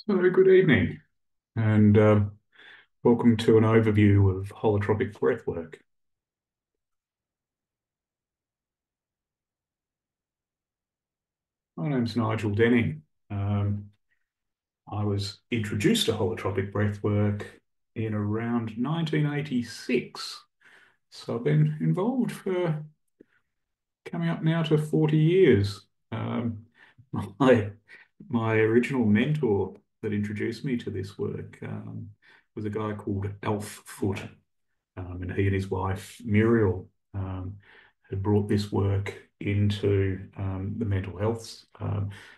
Hello, good evening, and welcome to an overview of holotropic breathwork. My name's Nigel Denning. Um, I was introduced to holotropic breathwork in around 1986, so I've been involved for coming up now to 40 years. Um, my my original mentor that introduced me to this work was a guy called Alf Foote. And he and his wife, Muriel, had brought this work into the mental health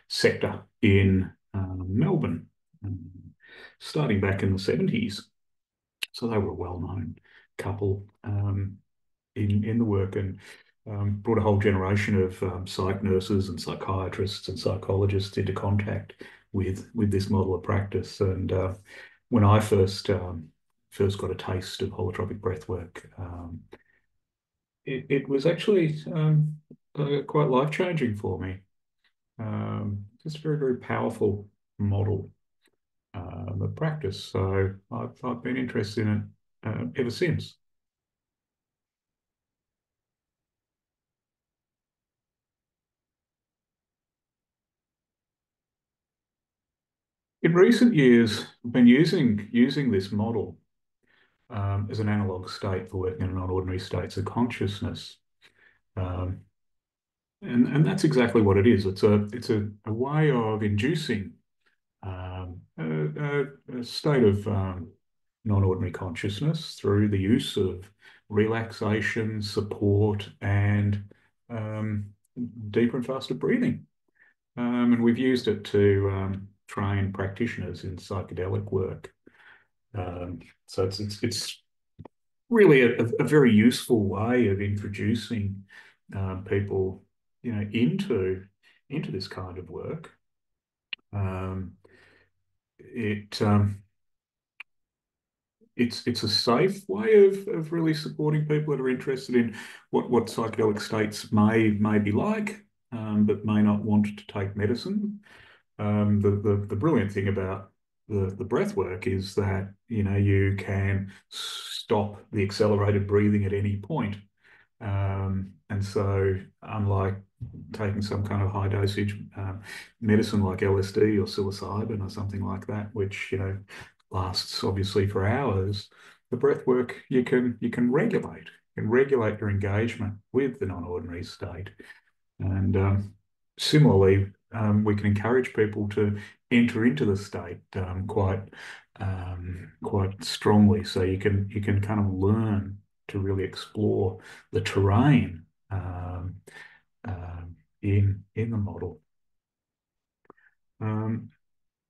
sector in Melbourne, um, starting back in the 70s. So they were a well-known couple in the work and brought a whole generation of psych nurses and psychiatrists and psychologists into contact with this model of practice. And when I first got a taste of holotropic breathwork, it was actually quite life-changing for me. Just a very, very powerful model of practice. So I've been interested in it ever since. In recent years, I've been using this model as an analog state for working in non-ordinary states of consciousness. Um, and that's exactly what it is. It's a way of inducing a state of non-ordinary consciousness through the use of relaxation, support, and um, deeper and faster breathing. And we've used it to train practitioners in psychedelic work. So it's really a very useful way of introducing people, into this kind of work. Um, it it's a safe way of really supporting people that are interested in what psychedelic states may be like, but may not want to take medicine. The brilliant thing about the breath work is that you can stop the accelerated breathing at any point. And so, unlike taking some kind of high dosage medicine like LSD or psilocybin or something like that, which lasts obviously for hours, the breath work you can regulate your engagement with the non-ordinary state. And similarly, we can encourage people to enter into the state quite strongly. So you can kind of learn to really explore the terrain in the model. Um,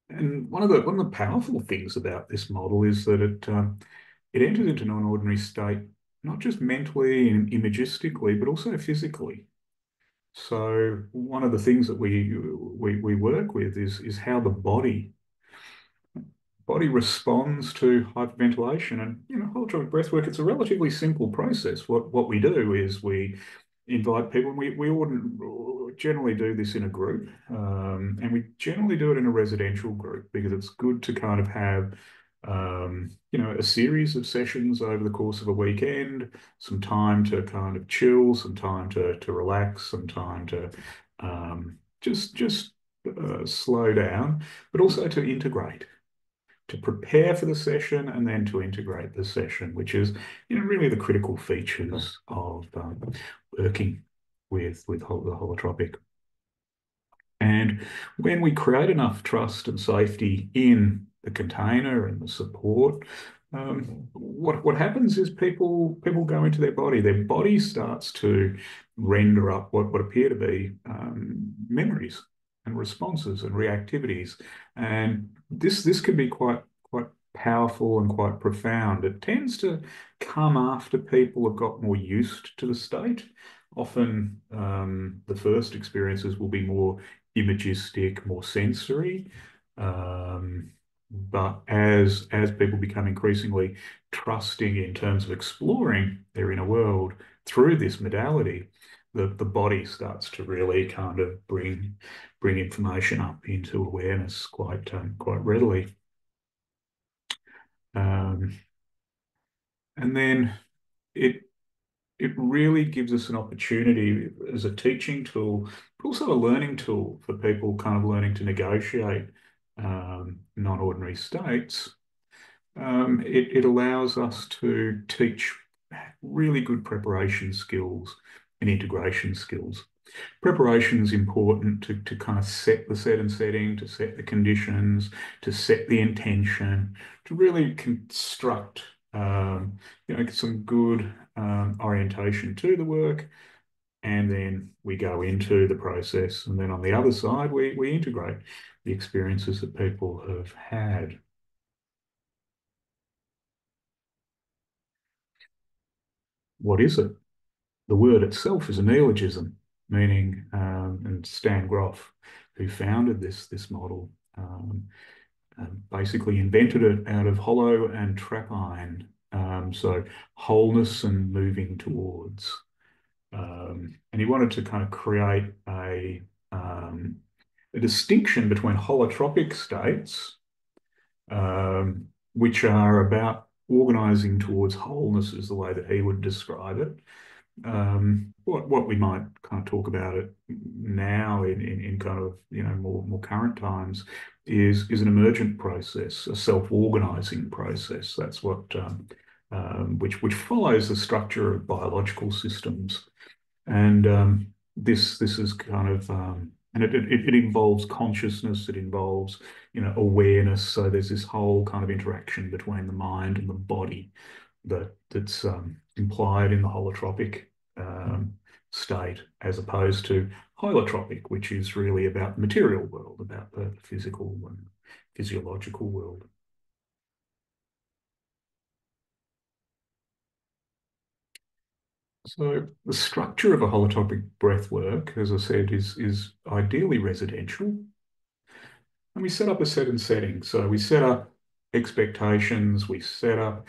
and one of the powerful things about this model is that it enters into non-ordinary state not just mentally and imagistically, but also physically. So one of the things that we work with is how the body responds to hyperventilation. And holotropic breathwork, it's a relatively simple process. What we do is we invite people, and we generally do this in a group, and we generally do it in a residential group because it's good to kind of have a series of sessions over the course of a weekend, some time to kind of chill, some time to relax, some time to just slow down, but also to integrate, to prepare for the session and then to integrate the session, which is, really the critical features of working with the holotropic. And when we create enough trust and safety in the container and the support, what happens is people go into their body. Their body starts to render up what appear to be memories and responses and reactivities, and this can be quite powerful and quite profound. It tends to come after people have got more used to the state. Often, the first experiences will be more imagistic, more sensory. But as people become increasingly trusting in terms of exploring their inner world through this modality, the body starts to really kind of bring information up into awareness quite readily. Um, and then it it really gives us an opportunity as a teaching tool, but also a learning tool for people kind of learning to negotiate non-ordinary states. It allows us to teach really good preparation skills and integration skills. Preparation is important to kind of set the set and setting, to set the conditions, to set the intention, to really construct some good orientation to the work. And then we go into the process. And then on the other side, we integrate the experiences that people have had. What is it? The word itself is a neologism, meaning, and Stan Groff, who founded this model, basically invented it out of hollow and trap iron. So wholeness and moving towards. And he wanted to kind of create a distinction between holotropic states, which are about organizing towards wholeness, is the way that he would describe it. What we might kind of talk about it now in kind of more current times is an emergent process, a self-organizing process. That's what which follows the structure of biological systems, and this is kind of and it involves consciousness, it involves awareness. So there's this whole kind of interaction between the mind and the body that's implied in the holotropic um, state, as opposed to holotropic, which is really about the material world, about the physical and physiological world. So the structure of a holotropic breath work, as I said, is ideally residential. And we set up a set and setting. So we set up expectations, we set up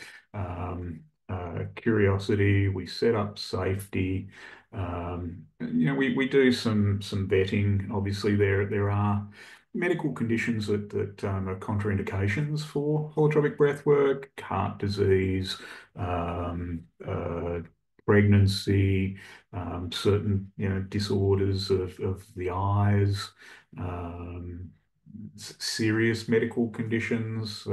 curiosity, we set up safety. We do some vetting. Obviously, there are medical conditions that are contraindications for holotropic breath work, heart disease, pregnancy, certain disorders of the eyes. Um, Serious medical conditions,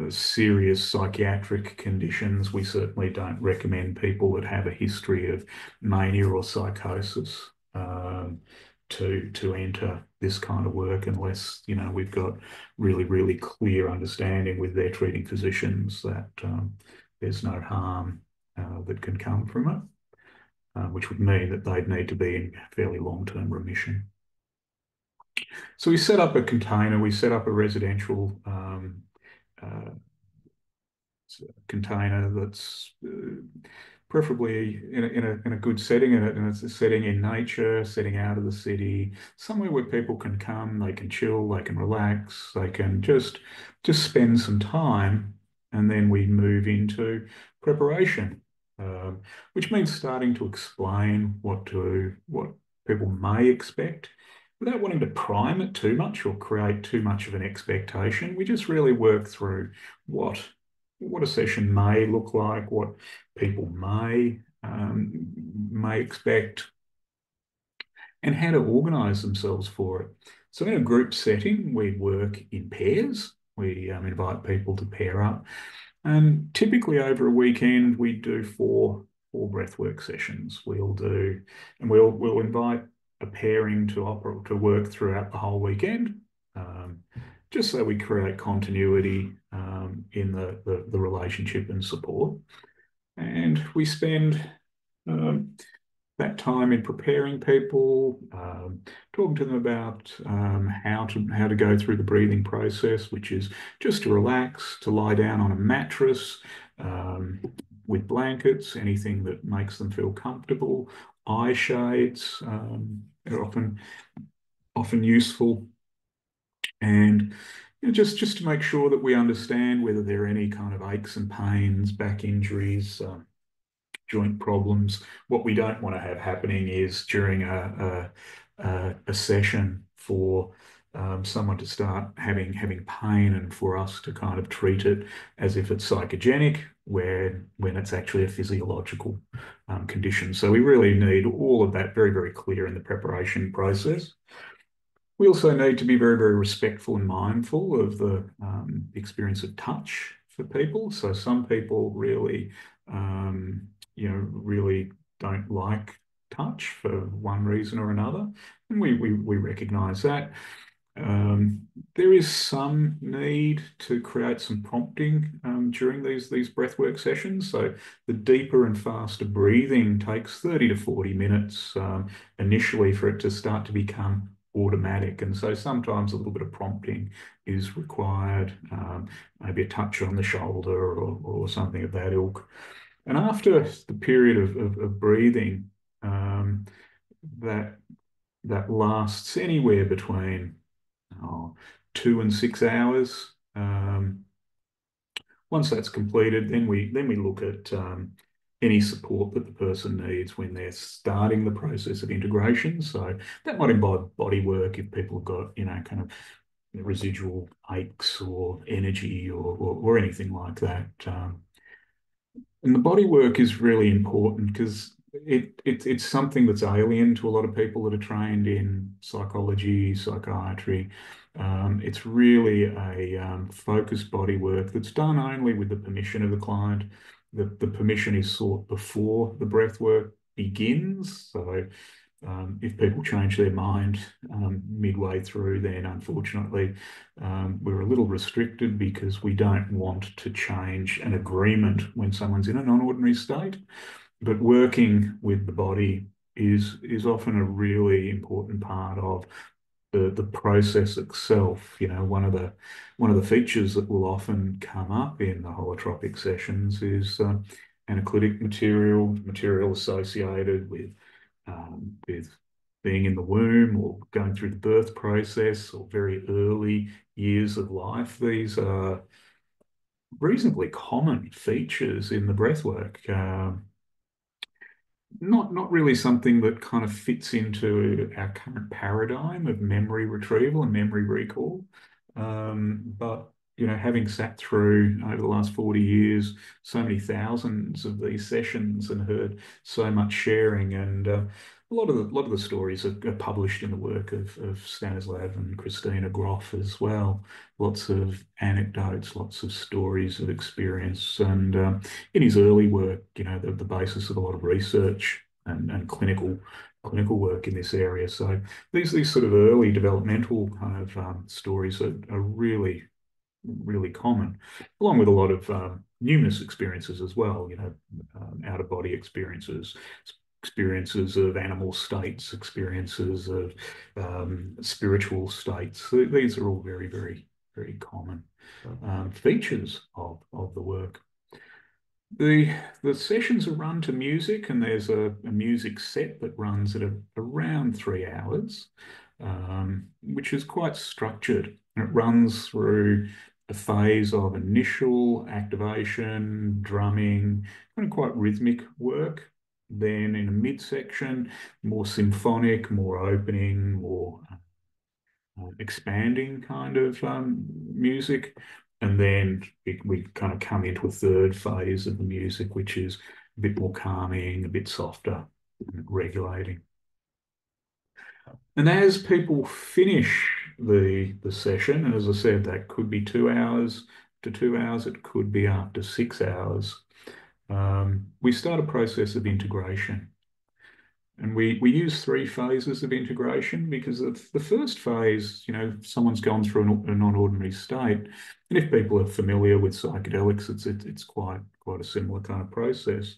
serious psychiatric conditions. We certainly don't recommend people that have a history of mania or psychosis to enter this kind of work, unless we've got really clear understanding with their treating physicians that there's no harm that can come from it, which would mean that they'd need to be in fairly long-term remission. So we set up a container, we set up a residential uh, container that's preferably in a good setting, and it's a setting in nature, setting out of the city, somewhere where people can come, they can chill, they can relax, they can just spend some time, and then we move into preparation, which means starting to explain what people may expect without wanting to prime it too much or create too much of an expectation. We just really work through what a session may look like, what people may expect, and how to organise themselves for it. So in a group setting, we work in pairs. We invite people to pair up, and typically over a weekend we do four breathwork sessions. We'll invite a pairing to work throughout the whole weekend, um, just so we create continuity in the relationship and support. And we spend um, that time in preparing people, talking to them about how to go through the breathing process, which is just to relax, to lie down on a mattress um, with blankets, anything that makes them feel comfortable. Eye shades are often useful, and just to make sure that we understand whether there are any kind of aches and pains, back injuries, joint problems. What we don't want to have happening is during a session for someone to start having pain and for us to kind of treat it as if it's psychogenic, where when it's actually a physiological condition. So we really need all of that very, very clear in the preparation process. We also need to be very, very respectful and mindful of the experience of touch for people. So some people really, really don't like touch for one reason or another, and we recognise that. There is some need to create some prompting during these breathwork sessions. So the deeper and faster breathing takes 30 to 40 minutes initially for it to start to become automatic. And so sometimes a little bit of prompting is required, maybe a touch on the shoulder or something of that ilk. And after the period of breathing, that that lasts anywhere between 2 and 6 hours. Once that's completed, then we look at any support that the person needs when they're starting the process of integration. So that might involve body work if people have got, kind of residual aches or energy or anything like that. And the body work is really important because it's something that's alien to a lot of people that are trained in psychology, psychiatry. It's really a focused body work that's done only with the permission of the client. The permission is sought before the breath work begins. So if people change their mind midway through, then unfortunately we're a little restricted because we don't want to change an agreement when someone's in a non-ordinary state. But working with the body is often a really important part of the process itself. One of the features that will often come up in the holotropic sessions is anaclytic material associated with being in the womb or going through the birth process or very early years of life. These are reasonably common features in the breathwork. Not really something that kind of fits into our current paradigm of memory retrieval and memory recall. But having sat through over the last 40 years so many thousands of these sessions and heard so much sharing, and a lot of the stories are published in the work of Stanislav and Christina Groff as well. Lots of anecdotes, lots of stories of experience, and in his early work, the basis of a lot of research and clinical work in this area. So these sort of early developmental kind of stories are really, really common, along with a lot of numinous experiences as well, out of body experiences of animal states, experiences of spiritual states. So these are all very, very, very common features of the work. The sessions are run to music, and there's a music set that runs at around 3 hours, which is quite structured. And it runs through a phase of initial activation, drumming, kind of quite rhythmic work. Then in a midsection, more symphonic, more opening, more expanding kind of music. And then we kind of come into a third phase of the music, which is a bit more calming, a bit softer, regulating. And as people finish the session, and as I said, that could be 2 hours to 2 hours, it could be after 6 hours, we start a process of integration. And we use 3 phases of integration because of the first phase, someone's gone through a non-ordinary state. And if people are familiar with psychedelics, it's quite a similar kind of process.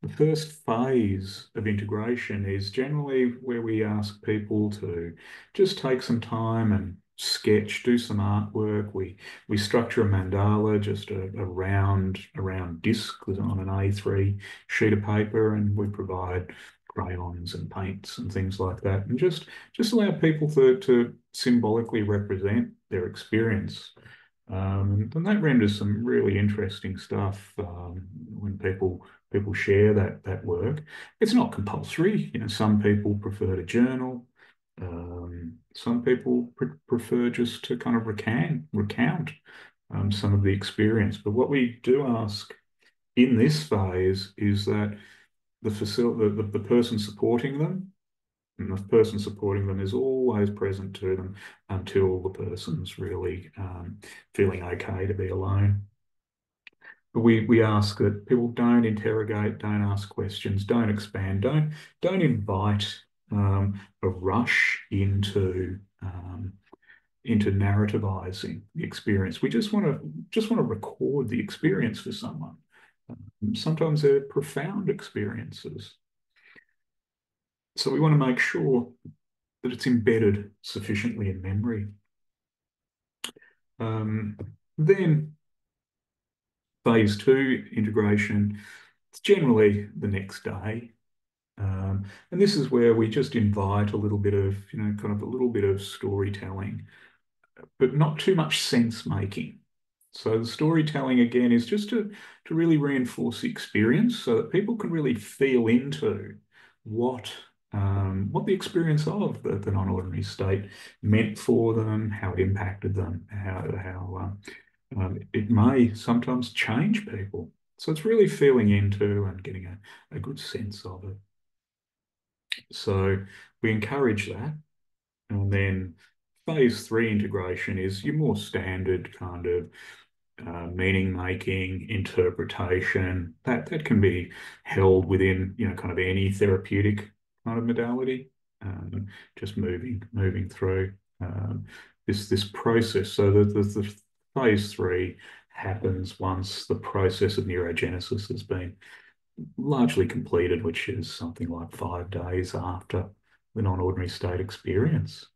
The first phase of integration is generally where we ask people to just take some time and sketch, do some artwork. We structure a mandala, just a round disc on an A3 sheet of paper, and we provide crayons and paints and things like that, and just allow people to symbolically represent their experience. And that renders some really interesting stuff when people people share that work. It's not compulsory. Some people prefer to journal. Some people prefer just to kind of recount some of the experience. But what we do ask in this phase is that the person supporting them, and the person supporting them is always present to them until the person's really feeling okay to be alone. But we ask that people don't interrogate, don't ask questions, don't expand, don't invite a rush into narrativizing the experience. We just want to record the experience for someone. Sometimes they're profound experiences. So we want to make sure that it's embedded sufficiently in memory. Um, then phase two, integration, it's generally the next day. And this is where we just invite a little bit of, kind of a little bit of storytelling, but not too much sense making. So the storytelling again is just to really reinforce the experience so that people can really feel into what the experience of the non-ordinary state meant for them, how it impacted them, how it may sometimes change people. So it's really feeling into and getting a good sense of it. So we encourage that. And then phase three integration is your more standard kind of meaning making, interpretation. That can be held within, kind of any therapeutic kind of modality. Just moving through this process. So the phase three happens once the process of neurogenesis has been largely completed, which is something like 5 days after the non-ordinary state experience.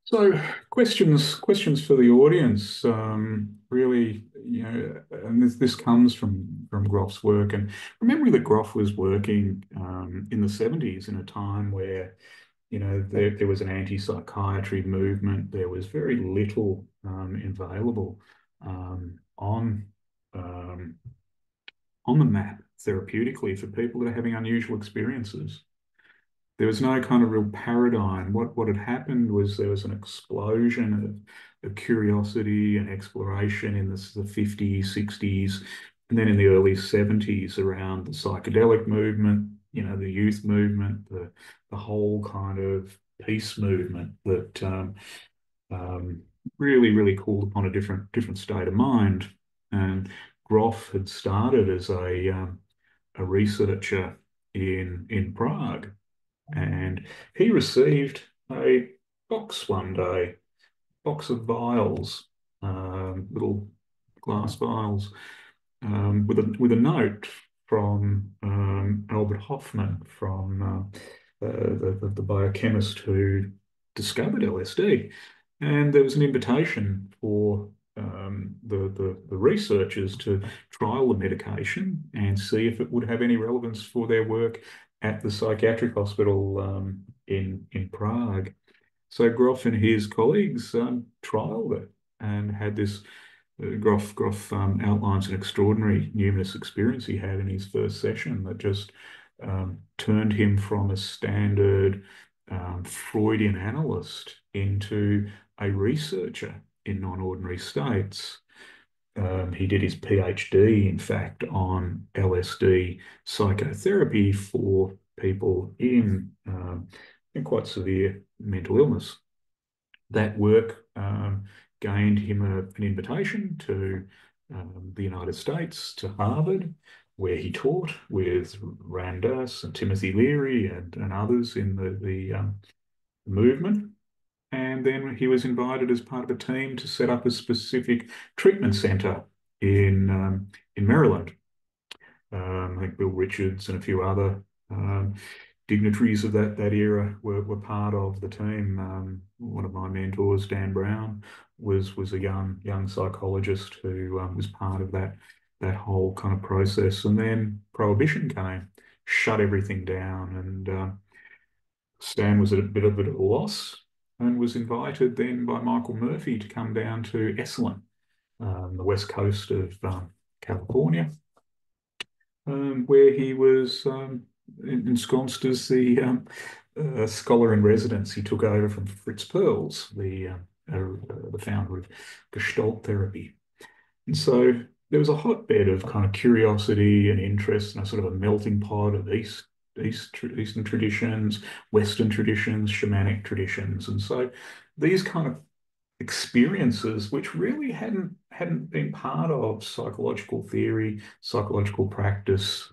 So questions for the audience. Really, and this comes from Groff's work, and remembering that Groff was working in the 70s in a time where there was an anti-psychiatry movement. There was very little available on um, on the map therapeutically for people that are having unusual experiences. There was no kind of real paradigm. What had happened was there was an explosion of curiosity and exploration in the 50s, 60s, and then in the early 70s around the psychedelic movement, the youth movement, the whole kind of peace movement that um, really called upon a different state of mind. And Groff had started as a researcher in Prague, and he received a box one day, box of vials, little glass vials, with a note from Albert Hoffman, from the biochemist who discovered LSD, and there was an invitation for the researchers to trial the medication and see if it would have any relevance for their work at the psychiatric hospital in Prague. So Groff and his colleagues trialed it and had this. Groff outlines an extraordinary numinous experience he had in his first session that just turned him from a standard Freudian analyst into a researcher in non-ordinary states. He did his PhD, in fact, on LSD psychotherapy for people in quite severe mental illness. That work gained him an invitation to the United States, to Harvard, where he taught with Randas and Timothy Leary and others in the movement. And then he was invited as part of a team to set up a specific treatment centre in Maryland. I think Bill Richards and a few other dignitaries of that era were part of the team. One of my mentors, Dan Brown, was a young psychologist who was part of that whole kind of process. And then Prohibition came, shut everything down, and Stan was at a bit of a loss. and was invited then by Michael Murphy to come down to Esalen, the west coast of California, where he was ensconced as the scholar in residence. He took over from Fritz Perls, the founder of Gestalt therapy. And so there was a hotbed of kind of curiosity and interest and a sort of a melting pot of Eastern traditions, Western traditions, shamanic traditions. And so these kind of experiences, which really hadn't been part of psychological theory, psychological practice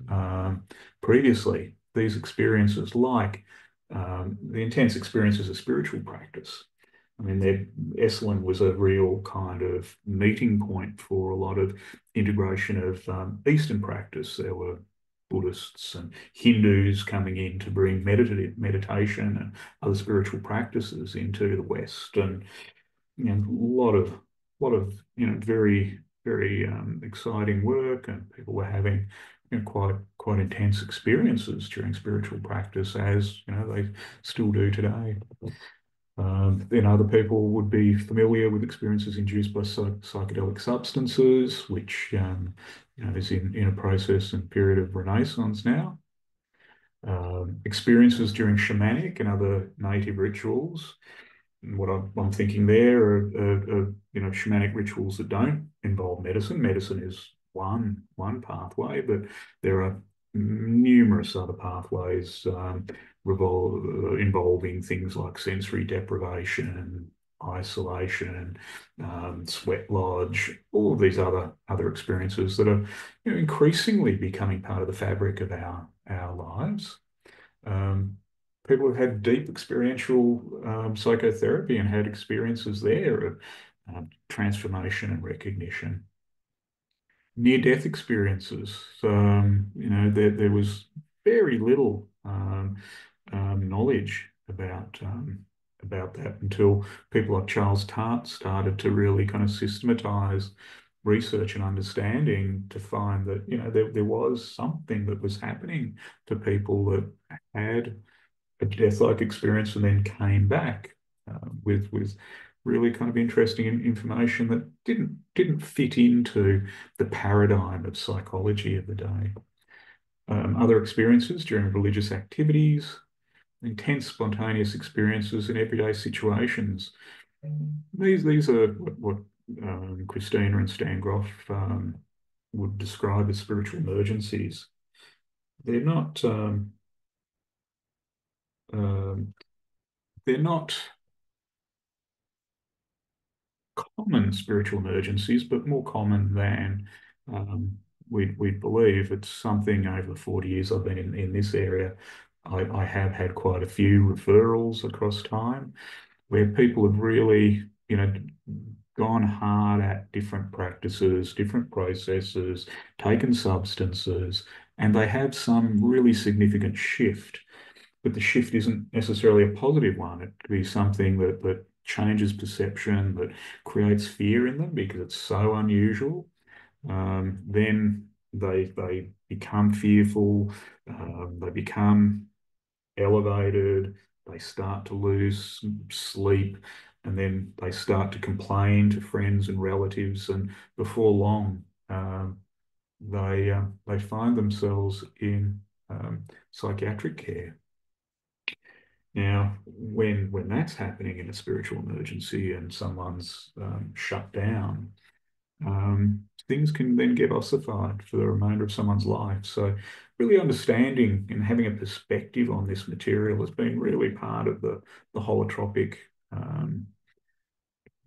previously. These experiences, like the intense experiences of spiritual practice. I mean, Esalen was a real kind of meeting point for a lot of integration of Eastern practice. There were Buddhists and Hindus coming in to bring meditation and other spiritual practices into the West, and a lot of very exciting work, and people were having quite intense experiences during spiritual practice, as they still do today. Then other people would be familiar with experiences induced by psychedelic substances, which is in a process and period of renaissance now. Experiences during shamanic and other native rituals. And what I'm thinking there are shamanic rituals that don't involve medicine. Medicine is one pathway, but there are numerous other pathways involving things like sensory deprivation, isolation, sweat lodge, all of these other experiences that are increasingly becoming part of the fabric of our lives. Um, People have had deep experiential psychotherapy and had experiences there of transformation and recognition. Near-death experiences. There was very little knowledge about that until people like Charles Tart started to really kind of systematize research and understanding to find that there was something that was happening to people that had a death-like experience and then came back with really kind of interesting information that didn't fit into the paradigm of psychology of the day. Other experiences during religious activities, intense spontaneous experiences in everyday situations. These are what Christina and Stan Groff would describe as spiritual emergencies. They're not um, they're not common spiritual emergencies, but more common than we'd believe. It's something over the 40 years I've been in this area. I have had quite a few referrals across time where people have really, gone hard at different practices, different processes, taken substances, and they have some really significant shift, but the shift isn't necessarily a positive one. It could be something that changes perception, that creates fear in them because it's so unusual. Then they become fearful, they become elevated, they start to lose sleep, and then they start to complain to friends and relatives, and before long, they find themselves in psychiatric care. Now, when that's happening in a spiritual emergency and someone's shut down, things can then get ossified for the remainder of someone's life. So, really understanding and having a perspective on this material has been really part of the holotropic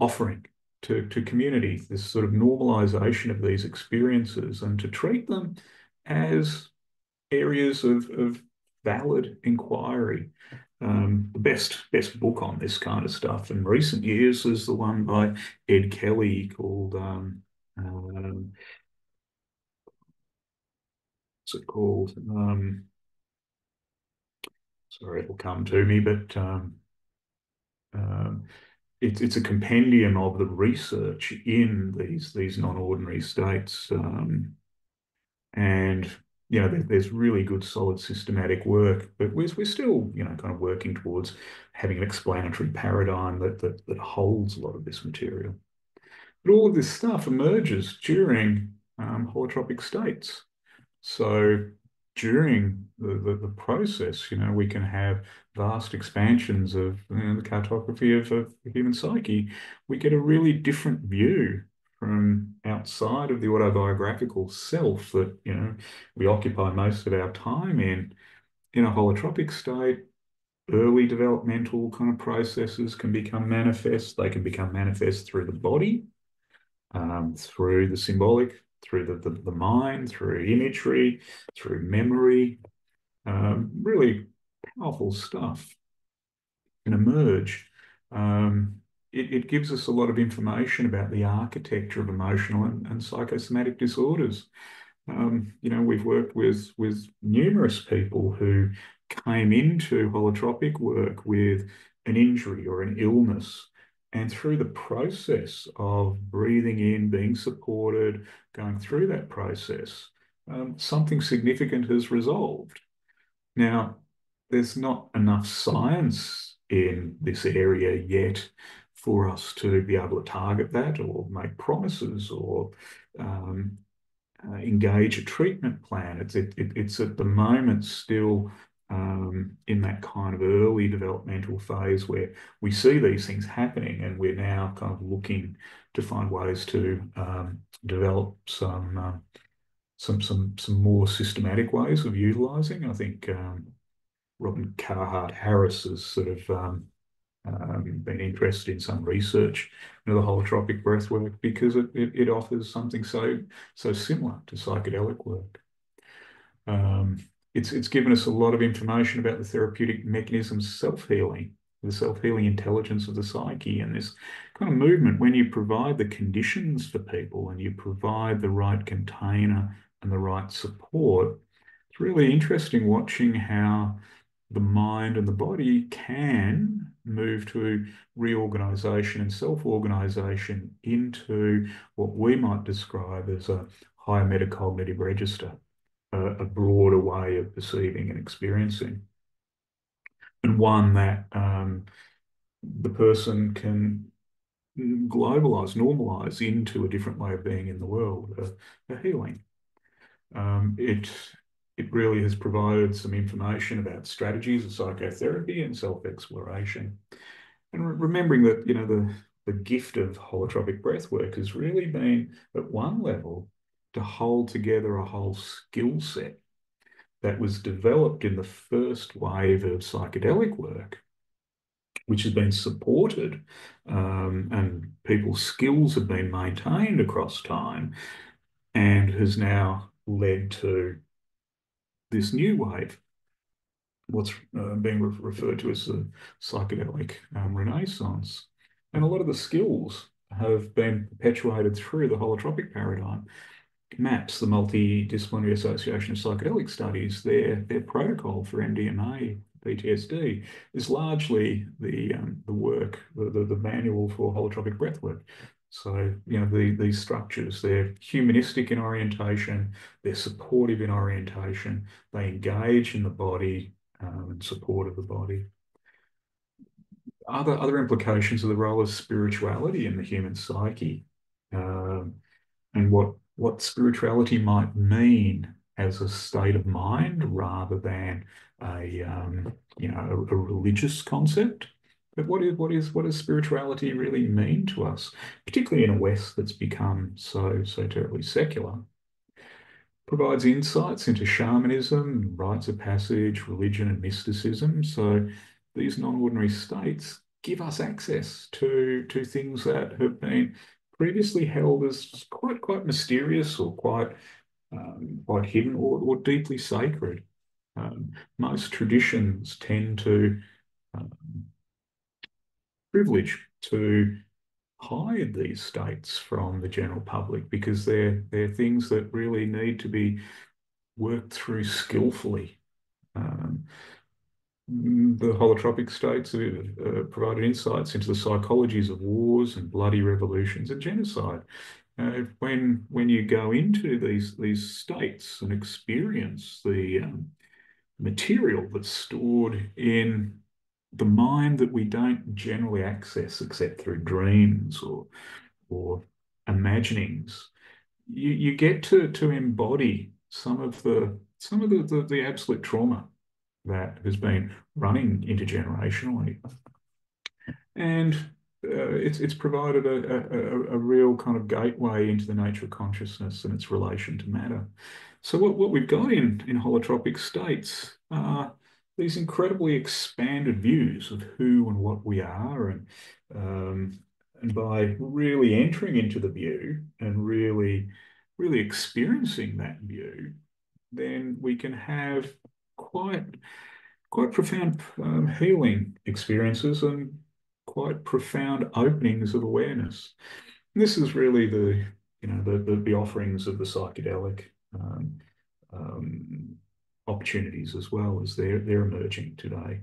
offering to community. This sort of normalization of these experiences and to treat them as areas of valid inquiry. The best book on this kind of stuff in recent years is the one by Ed Kelly called what's it called? Sorry, it'll come to me, but um, it's a compendium of the research in these non-ordinary states, and there's really good, solid, systematic work, but we're still, kind of working towards having an explanatory paradigm that holds a lot of this material. But all of this stuff emerges during holotropic states. So during the process, we can have vast expansions of the cartography of the human psyche. We get a really different view from outside of the autobiographical self that, we occupy most of our time in a holotropic state. Early developmental kind of processes can become manifest. They can become manifest through the body, through the symbolic, through the mind, through imagery, through memory. Really powerful stuff can emerge. It gives us a lot of information about the architecture of emotional and psychosomatic disorders. We've worked with numerous people who came into holotropic work with an injury or an illness. And through the process of breathing in, being supported, going through that process, something significant has resolved. Now, there's not enough science in this area yet for us to be able to target that or make promises or um, engage a treatment plan. It's at the moment still in that kind of early developmental phase where we see these things happening, and we're now kind of looking to find ways to develop some more systematic ways of utilizing. I think Robin Carhart-Harris has sort of been interested in some research into the holotropic breath work because it offers something so similar to psychedelic work. Um, it's given us a lot of information about the therapeutic mechanisms, self-healing, the self-healing intelligence of the psyche, and this kind of movement when you provide the conditions for people and you provide the right container and the right support. It's really interesting watching how the mind and the body can move to reorganization and self-organization into what we might describe as a higher metacognitive register, a broader way of perceiving and experiencing, and one that the person can globalize, normalize into a different way of being in the world, a healing. It really has provided some information about strategies of psychotherapy and self-exploration. And remembering that, the gift of holotropic breath work has really been, at one level, to hold together a whole skill set that was developed in the first wave of psychedelic work, which has been supported, and people's skills have been maintained across time, and has now led to this new wave, what's being referred to as the psychedelic renaissance. And a lot of the skills have been perpetuated through the holotropic paradigm. MAPS, the Multidisciplinary Association of Psychedelic Studies, their protocol for MDMA, PTSD, is largely the work, the manual for holotropic breathwork. So, these structures, they're humanistic in orientation, they're supportive in orientation, they engage in the body in support of the body. Other implications of the role of spirituality in the human psyche, and what spirituality might mean as a state of mind rather than a religious concept. But what does spirituality really mean to us, particularly in a West that's become so terribly secular? Provides insights into shamanism, rites of passage, religion, and mysticism. So these non-ordinary states give us access to things that have been previously held as quite mysterious or quite hidden or deeply sacred. Most traditions tend to um, privilege to hide these states from the general public because they're things that really need to be worked through skillfully. Um, the holotropic states have provided insights into the psychologies of wars and bloody revolutions and genocide. when you go into these states and experience the material that's stored in the mind that we don't generally access except through dreams or imaginings, you get to embody some of the absolute trauma that has been running intergenerationally. And it's provided a real kind of gateway into the nature of consciousness and its relation to matter. So what we've got in holotropic states are these incredibly expanded views of who and what we are, um, and by really entering into the view and really experiencing that view, then we can have quite quite profound healing experiences and quite profound openings of awareness. And this is really the offerings of the psychedelic um, um, opportunities as well as they're emerging today.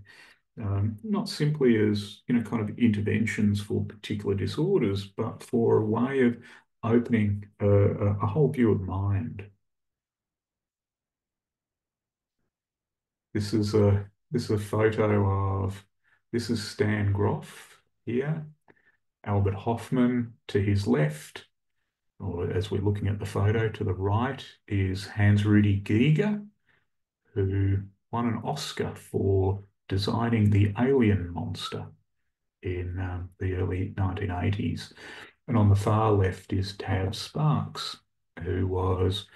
Not simply as kind of interventions for particular disorders, but for a way of opening a whole view of mind. This is a photo of this is Stan Groff here, Albert Hoffman to his left, or as we're looking at the photo to the right, is Hans-Rudi Giger, who won an Oscar for designing the alien monster in the early 1980s. And on the far left is Tav Sparks, who was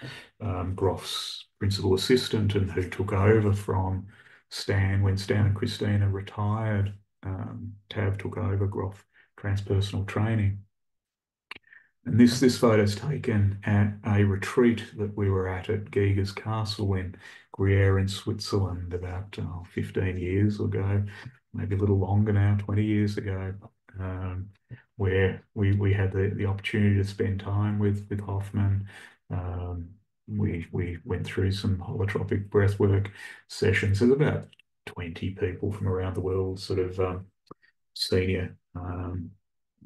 Groff's principal assistant and who took over from Stan when Stan and Christina retired. Tav took over Groff transpersonal training. And this photo is taken at a retreat that we were at Giger's Castle in Gruyere in Switzerland about 15 years ago, maybe a little longer now, 20 years ago, where we had the opportunity to spend time with Hoffman. We went through some holotropic breathwork sessions. There's about 20 people from around the world, sort of senior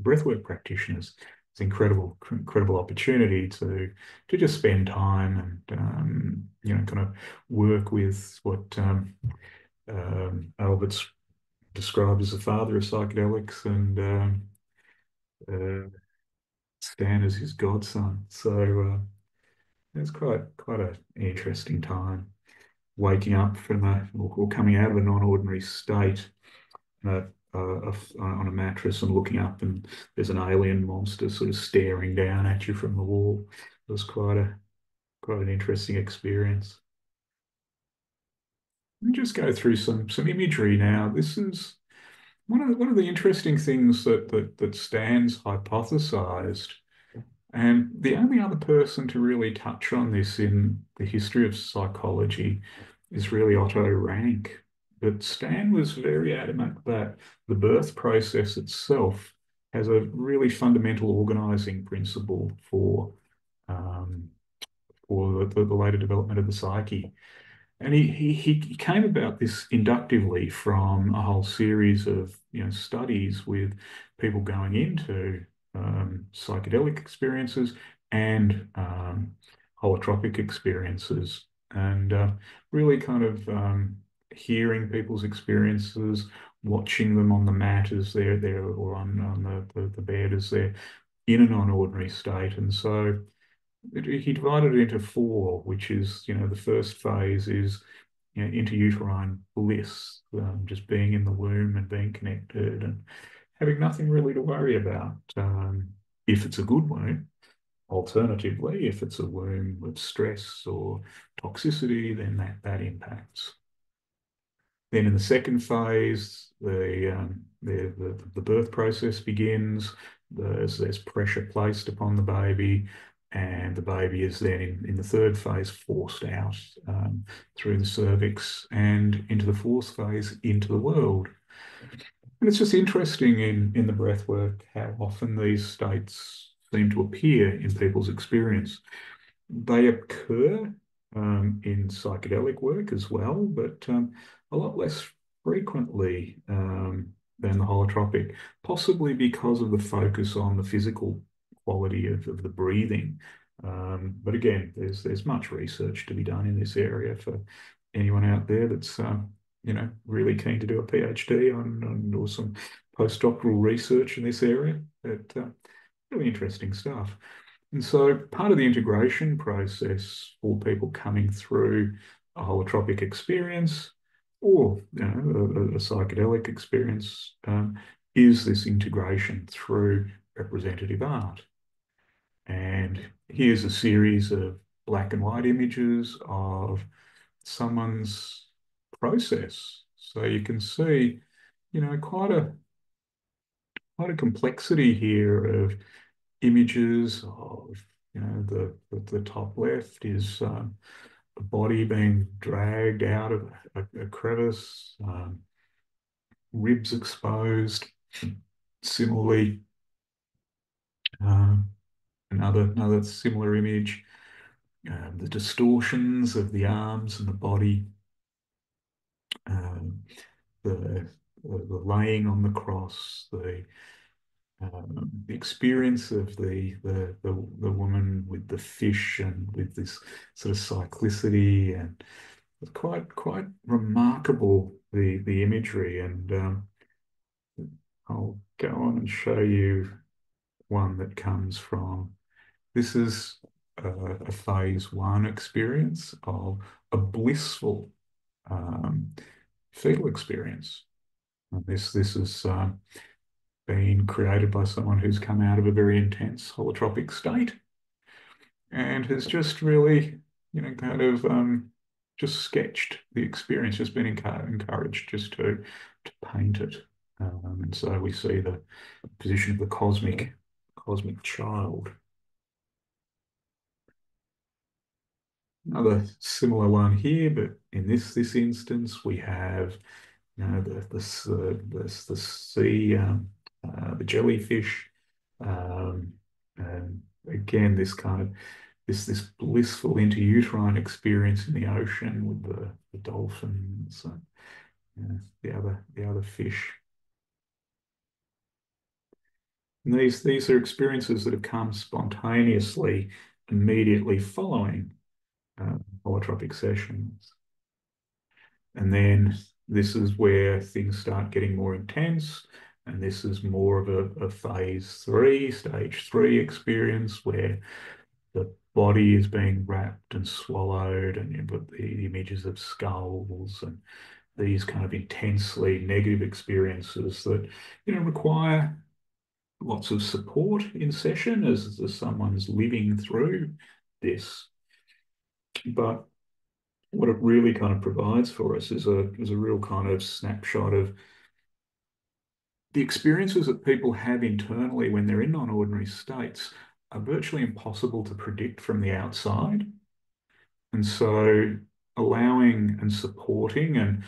breathwork practitioners. It's incredible opportunity to just spend time and kind of work with what Albert's described as the father of psychedelics and uh, Stan as his godson. So it's quite an interesting time waking up from or coming out of a non-ordinary state uh, on a mattress and looking up, and there's an alien monster sort of staring down at you from the wall. It was quite an interesting experience. Let me just go through some imagery now. This is one of the interesting things that Stan's hypothesized, and the only other person to really touch on this in the history of psychology is really Otto Rank. But Stan was very adamant that the birth process itself has a really fundamental organizing principle um, for the later development of the psyche. And he came about this inductively from a whole series of studies with people going into psychedelic experiences and holotropic experiences, and really kind of hearing people's experiences, watching them on the mat as they're there or on the bed as they're in a non-ordinary state. And so he divided it into four, which is, the first phase is, interuterine bliss, just being in the womb and being connected and having nothing really to worry about, if it's a good womb. Alternatively, if it's a womb of stress or toxicity, then that impacts. Then in the second phase, the birth process begins. There's pressure placed upon the baby, and the baby is then in the third phase forced out through the cervix and into the fourth phase into the world. And it's just interesting in the breath work how often these states seem to appear in people's experience. They occur in psychedelic work as well, but a lot less frequently than the holotropic, possibly because of the focus on the physical quality of the breathing. But again, there's much research to be done in this area for anyone out there that's really keen to do a PhD on or some postdoctoral research in this area. But really interesting stuff. And so part of the integration process for people coming through a holotropic experience or a psychedelic experience is this integration through representative art. And here's a series of black and white images of someone's process. So you can see, quite a complexity here of images of, the top left is a body being dragged out of a crevice, ribs exposed. Similarly, um, another similar image, the distortions of the arms and the body, um, the laying on the cross, the experience of the woman with the fish and with this sort of cyclicity, and it's quite remarkable, the imagery. And I'll go on and show you one that comes from, this is a phase one experience of a blissful fetal experience. And this is been created by someone who's come out of a very intense holotropic state and has just really, just sketched the experience, just been encouraged just to paint it. And so we see the position of the cosmic child. Another similar one here, but in this instance, we have the sea, the jellyfish, and again this blissful interuterine experience in the ocean with the dolphins and the other fish. And these are experiences that have come spontaneously immediately following holotropic sessions. And then this is where things start getting more intense. And this is more of a stage three experience where the body is being wrapped and swallowed, and you've got the images of skulls and these kind of intensely negative experiences that, require lots of support in session as someone's living through this. But what it really kind of provides for us is a real kind of snapshot of the experiences that people have internally when they're in non-ordinary states are virtually impossible to predict from the outside. And so allowing and supporting, and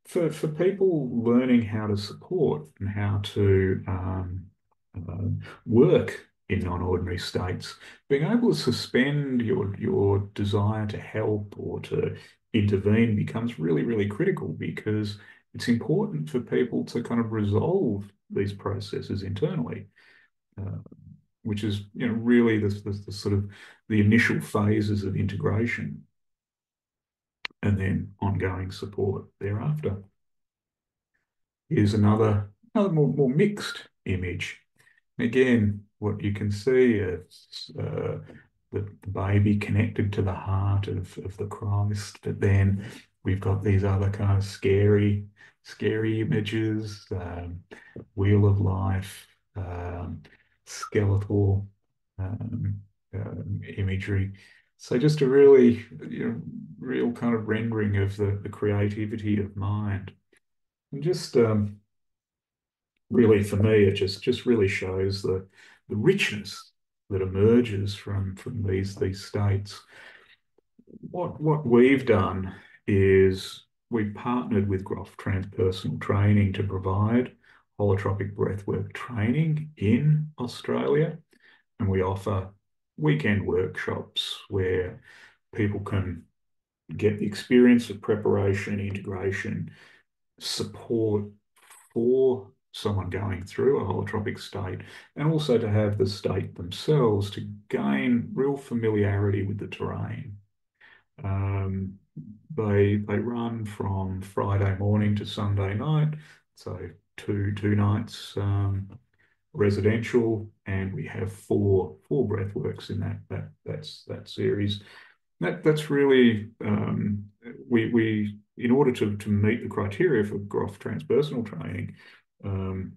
for people learning how to support and how to work in non-ordinary states, being able to suspend your desire to help or to intervene becomes really, really critical, because it's important for people to kind of resolve these processes internally, which is really the sort of the initial phases of integration and then ongoing support thereafter. Here's another more mixed image. Again, what you can see is the baby connected to the heart of the Christ, but then we've got these other kind of scary images, wheel of life, skeletal imagery. So just a really, real kind of rendering of the creativity of mind. And just really, for me, it just really shows the richness that emerges from these states. What we've done is we've partnered with Groff Transpersonal Training to provide holotropic breathwork training in Australia, and we offer weekend workshops where people can get the experience of preparation, integration, support for someone going through a holotropic state, and also to have the state themselves to gain real familiarity with the terrain. Um, they run from Friday morning to Sunday night, so two nights residential, and we have four breathworks in that series. That's really we in order to meet the criteria for Groff transpersonal training, um,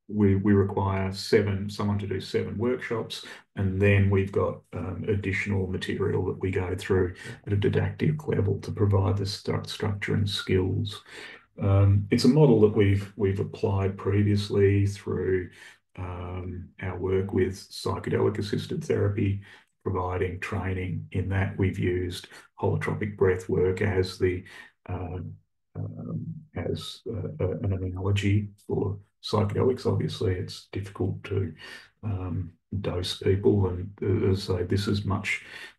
we require someone to do 7 workshops, and then we've got additional material that we go through at a didactic level to provide the structure and skills. It's a model that we've applied previously through our work with psychedelic assisted therapy, providing training in that. We've used holotropic breath work as the um, an analogy for psychedelics. Obviously, it's difficult to dose people, and as I say, this is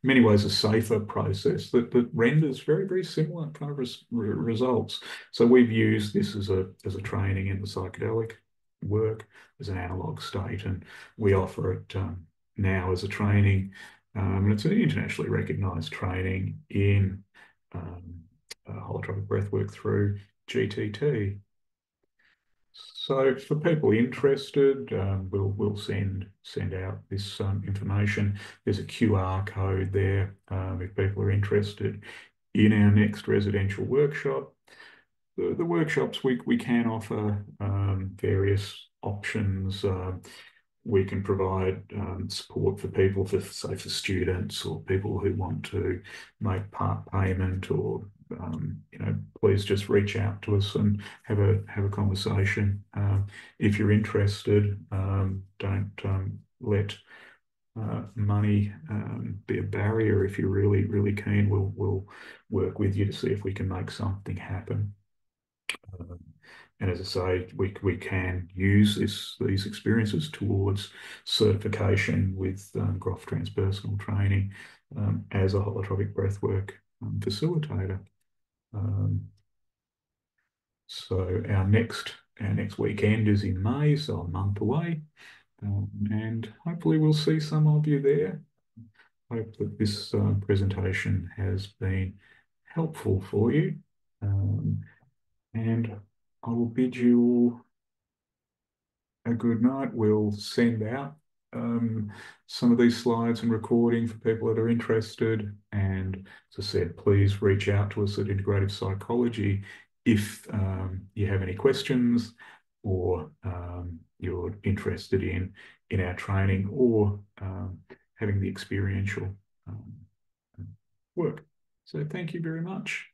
many ways a safer process that renders very similar kind of results. So we've used this as a training in the psychedelic work as an analog state, and we offer it now as a training. And it's an internationally recognised training in holotropic breathwork through GTT. So for people interested, we'll send out this information. There's a QR code there if people are interested in our next residential workshop. The workshops we can offer various options. We can provide support for people, say for students or people who want to make part payment, or please just reach out to us and have a conversation. If you're interested, don't let money be a barrier. If you're really keen, we'll work with you to see if we can make something happen. And as I say, we can use these experiences towards certification with Groff transpersonal training as a holotropic breathwork facilitator. So our next weekend is in May, so a month away, and hopefully we'll see some of you there. Hope that this presentation has been helpful for you. And I will bid you a good night. We'll send out some of these slides and recording for people that are interested. And as I said, please reach out to us at Integrative Psychology if you have any questions, or you're interested in our training, or having the experiential work. So thank you very much.